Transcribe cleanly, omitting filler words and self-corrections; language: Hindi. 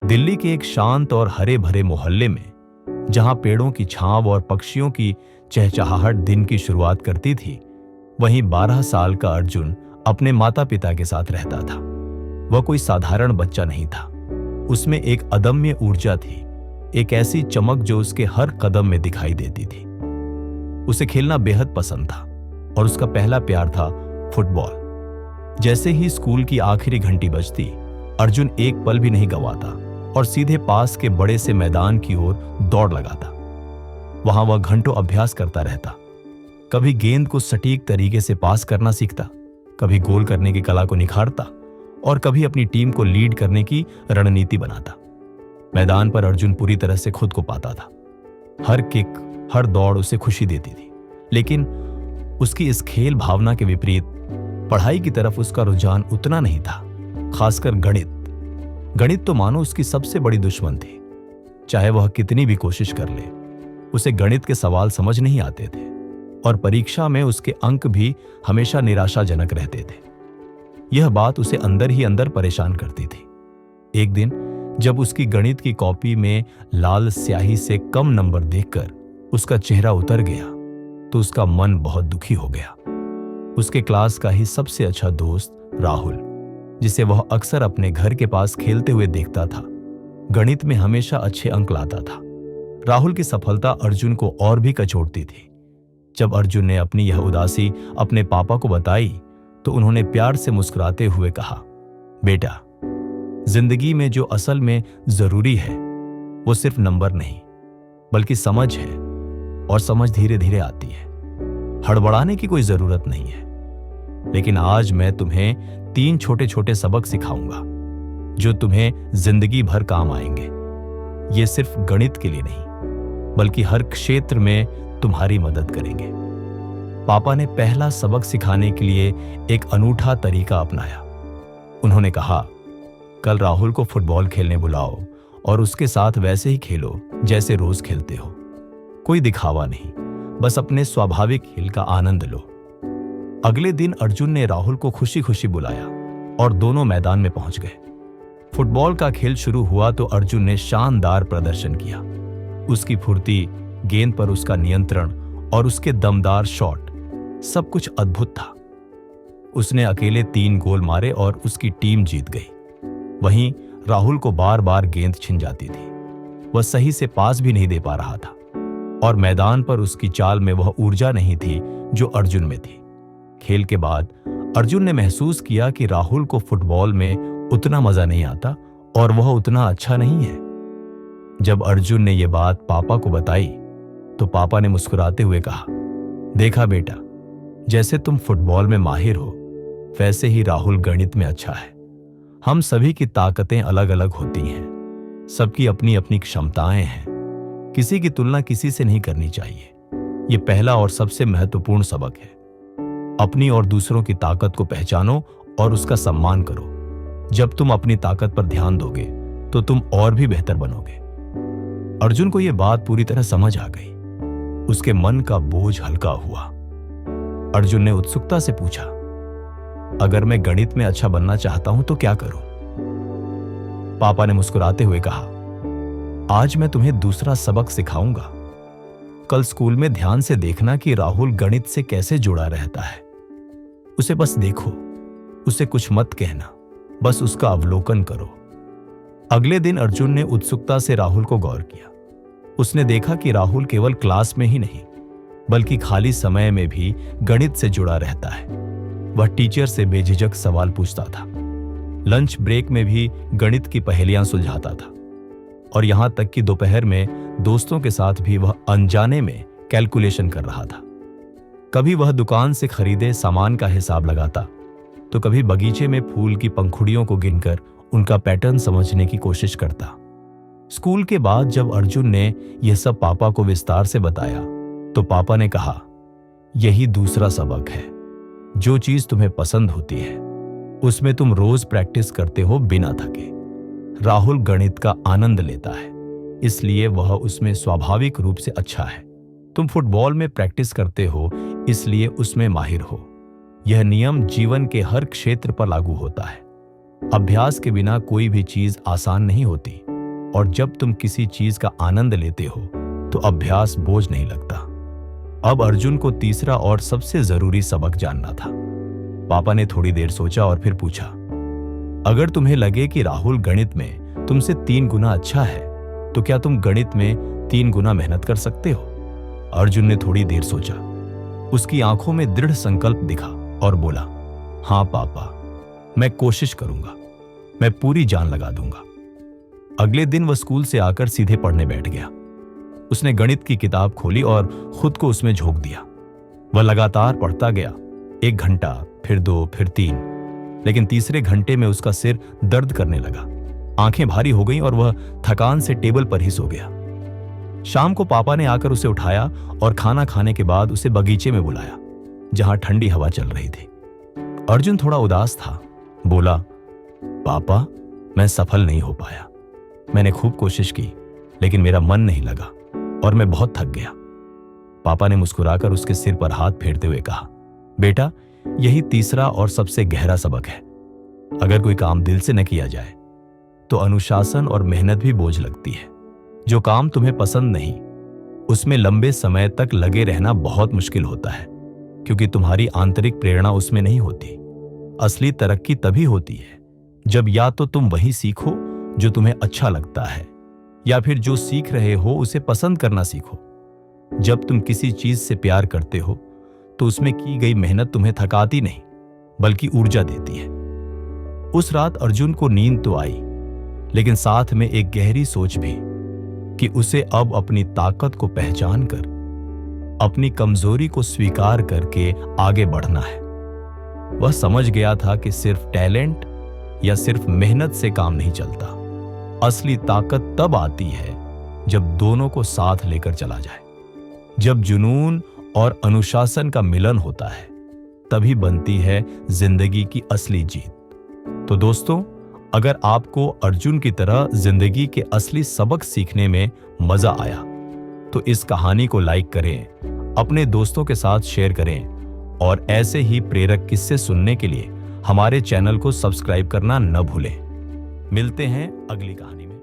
दिल्ली के एक शांत और हरे भरे मोहल्ले में, जहां पेड़ों की छांव और पक्षियों की चहचहाहट दिन की शुरुआत करती थी, वहीं 12 साल का अर्जुन अपने माता पिता के साथ रहता था। वह कोई साधारण बच्चा नहीं था। उसमें एक अदम्य ऊर्जा थी, एक ऐसी चमक जो उसके हर कदम में दिखाई देती थी। उसे खेलना बेहद पसंद था और उसका पहला प्यार था फुटबॉल। जैसे ही स्कूल की आखिरी घंटी बजती, अर्जुन एक पल भी नहीं गंवाता और सीधे पास के बड़े से मैदान की ओर दौड़ लगाता। वहां वह घंटों अभ्यास करता रहता। कभी गेंद को सटीक तरीके से पास करना सीखता, कभी गोल करने की कला को निखारता और कभी अपनी टीम को लीड करने की रणनीति बनाता। मैदान पर अर्जुन पूरी तरह से खुद को पाता था। हर किक, हर दौड़ उसे खुशी देती थी, लेकिन उसकी इस खेल भावना के विपरीत पढ़ाई की तरफ उसका रुझान उतना नहीं था। खासकर गणित तो मानो उसकी सबसे बड़ी दुश्मन थी। चाहे वह कितनी भी कोशिश कर ले, उसे गणित के सवाल समझ नहीं आते थे और परीक्षा में उसके अंक भी हमेशा निराशाजनक रहते थे। यह बात उसे अंदर ही अंदर परेशान करती थी। एक दिन जब उसकी गणित की कॉपी में लाल स्याही से कम नंबर देखकर उसका चेहरा उतर गया, तो उसका मन बहुत दुखी हो गया। उसके क्लास का ही सबसे अच्छा दोस्त राहुल, जिसे वह अक्सर अपने घर के पास खेलते हुए देखता था, गणित में हमेशा अच्छे अंक लाता था। राहुल की सफलता अर्जुन को और भी कचोटती थी। जब अर्जुन ने अपनी यह उदासी अपने पापा को बताई, तो उन्होंने प्यार से मुस्कुराते हुए कहा, बेटा, जिंदगी में जो असल में जरूरी है वो सिर्फ नंबर नहीं, बल्कि समझ है, और समझ धीरे धीरे आती है। हड़बड़ाने की कोई जरूरत नहीं है। लेकिन आज मैं तुम्हें 3 छोटे छोटे सबक सिखाऊंगा जो तुम्हें जिंदगी भर काम आएंगे। ये सिर्फ गणित के लिए नहीं, बल्कि हर क्षेत्र में तुम्हारी मदद करेंगे। पापा ने पहला सबक सिखाने के लिए एक अनूठा तरीका अपनाया। उन्होंने कहा, कल राहुल को फुटबॉल खेलने बुलाओ और उसके साथ वैसे ही खेलो जैसे रोज खेलते हो। कोई दिखावा नहीं, बस अपने स्वाभाविक खेल का आनंद लो। अगले दिन अर्जुन ने राहुल को खुशी खुशी बुलाया और दोनों मैदान में पहुंच गए। फुटबॉल का खेल शुरू हुआ तो अर्जुन ने शानदार प्रदर्शन किया। उसकी फुर्ती, गेंद पर उसका नियंत्रण और उसके दमदार शॉट, सब कुछ अद्भुत था। उसने अकेले 3 गोल मारे और उसकी टीम जीत गई। वहीं राहुल को बार बार गेंद छिन जाती थी। वह सही से पास भी नहीं दे पा रहा था और मैदान पर उसकी चाल में वह ऊर्जा नहीं थी जो अर्जुन में थी। खेल के बाद अर्जुन ने महसूस किया कि राहुल को फुटबॉल में उतना मजा नहीं आता और वह उतना अच्छा नहीं है। जब अर्जुन ने यह बात पापा को बताई, तो पापा ने मुस्कुराते हुए कहा, देखा बेटा, जैसे तुम फुटबॉल में माहिर हो, वैसे ही राहुल गणित में अच्छा है। हम सभी की ताकतें अलग अलग होती हैं, सबकी अपनी अपनी क्षमताएं हैं। किसी की तुलना किसी से नहीं करनी चाहिए। यह पहला और सबसे महत्वपूर्ण सबक है। अपनी और दूसरों की ताकत को पहचानो और उसका सम्मान करो। जब तुम अपनी ताकत पर ध्यान दोगे, तो तुम और भी बेहतर बनोगे। अर्जुन को यह बात पूरी तरह समझ आ गई। उसके मन का बोझ हल्का हुआ। अर्जुन ने उत्सुकता से पूछा, अगर मैं गणित में अच्छा बनना चाहता हूं तो क्या करूं? पापा ने मुस्कुराते हुए कहा, आज मैं तुम्हें दूसरा सबक सिखाऊंगा। कल स्कूल में ध्यान से देखना कि राहुल गणित से कैसे जुड़ा रहता है। उसे बस देखो, उसे कुछ मत कहना, बस उसका अवलोकन करो। अगले दिन अर्जुन ने उत्सुकता से राहुल को गौर किया। उसने देखा कि राहुल केवल क्लास में ही नहीं, बल्कि खाली समय में भी गणित से जुड़ा रहता है। वह टीचर से बेझिझक सवाल पूछता था, लंच ब्रेक में भी गणित की पहेलियां सुलझाता था और यहां तक कि दोपहर में दोस्तों के साथ भी वह अनजाने में कैलकुलेशन कर रहा था। कभी वह दुकान से खरीदे सामान का हिसाब लगाता, तो कभी बगीचे में फूल की पंखुड़ियों को गिनकर उनका पैटर्न समझने की कोशिश करता। स्कूल के बाद जब अर्जुन ने यह सब पापा को विस्तार से बताया, तो पापा ने कहा, यही दूसरा सबक है। जो चीज तुम्हें पसंद होती है, उसमें तुम रोज प्रैक्टिस करते हो बिना थके। राहुल गणित का आनंद लेता है, इसलिए वह उसमें स्वाभाविक रूप से अच्छा है। तुम फुटबॉल में प्रैक्टिस करते हो, इसलिए उसमें माहिर हो। यह नियम जीवन के हर क्षेत्र पर लागू होता है। अभ्यास के बिना कोई भी चीज आसान नहीं होती। और जब तुम किसी चीज का आनंद लेते हो तो अभ्यास बोझ नहीं लगता। अब अर्जुन को तीसरा और सबसे जरूरी सबक जानना था। पापा ने थोड़ी देर सोचा और फिर पूछा, अगर तुम्हें लगे कि राहुल गणित में तुमसे 3 गुना अच्छा है तो क्या तुम गणित में 3 गुना मेहनत कर सकते हो? अर्जुन ने थोड़ी देर सोचा। उसकी आंखों में दृढ़ संकल्प दिखा और बोला, हाँ पापा, मैं कोशिश करूंगा, मैं पूरी जान लगा दूंगा। अगले दिन वह स्कूल से आकर सीधे पढ़ने बैठ गया। उसने गणित की किताब खोली और खुद को उसमें झोंक दिया। वह लगातार पढ़ता गया, 1 घंटा, फिर 2, फिर 3, लेकिन तीसरे घंटे में उसका सिर दर्द करने लगा, आंखें भारी हो गईं और वह थकान से टेबल पर ही सो गया। शाम को पापा ने आकर उसे उठाया और खाना खाने के बाद उसे बगीचे में बुलाया, जहां ठंडी हवा चल रही थी। अर्जुन थोड़ा उदास था। बोला, पापा, मैं सफल नहीं हो पाया। मैंने खूब कोशिश की, लेकिन मेरा मन नहीं लगा और मैं बहुत थक गया। पापा ने मुस्कुराकर उसके सिर पर हाथ फेरते हुए कहा, बेटा, यही तीसरा और सबसे गहरा सबक है। अगर कोई काम दिल से न किया जाए तो अनुशासन और मेहनत भी बोझ लगती है। जो काम तुम्हें पसंद नहीं, उसमें लंबे समय तक लगे रहना बहुत मुश्किल होता है, क्योंकि तुम्हारी आंतरिक प्रेरणा उसमें नहीं होती। असली तरक्की तभी होती है जब या तो तुम वही सीखो जो तुम्हें अच्छा लगता है, या फिर जो सीख रहे हो उसे पसंद करना सीखो। जब तुम किसी चीज से प्यार करते हो तो उसमें की गई मेहनत तुम्हें थकाती नहीं, बल्कि ऊर्जा देती है। उस रात अर्जुन को नींद तो आई, लेकिन साथ में एक गहरी सोच भी कि उसे अब अपनी ताकत को पहचान कर अपनी कमजोरी को स्वीकार करके आगे बढ़ना है। वह समझ गया था कि सिर्फ टैलेंट या सिर्फ मेहनत से काम नहीं चलता। असली ताकत तब आती है जब दोनों को साथ लेकर चला जाए। जब जुनून और अनुशासन का मिलन होता है, तभी बनती है जिंदगी की असली जीत। तो दोस्तों, अगर आपको अर्जुन की तरह जिंदगी के असली सबक सीखने में मजा आया तो इस कहानी को लाइक करें, अपने दोस्तों के साथ शेयर करें और ऐसे ही प्रेरक किस्से सुनने के लिए हमारे चैनल को सब्सक्राइब करना न भूलें। मिलते हैं अगली कहानी में।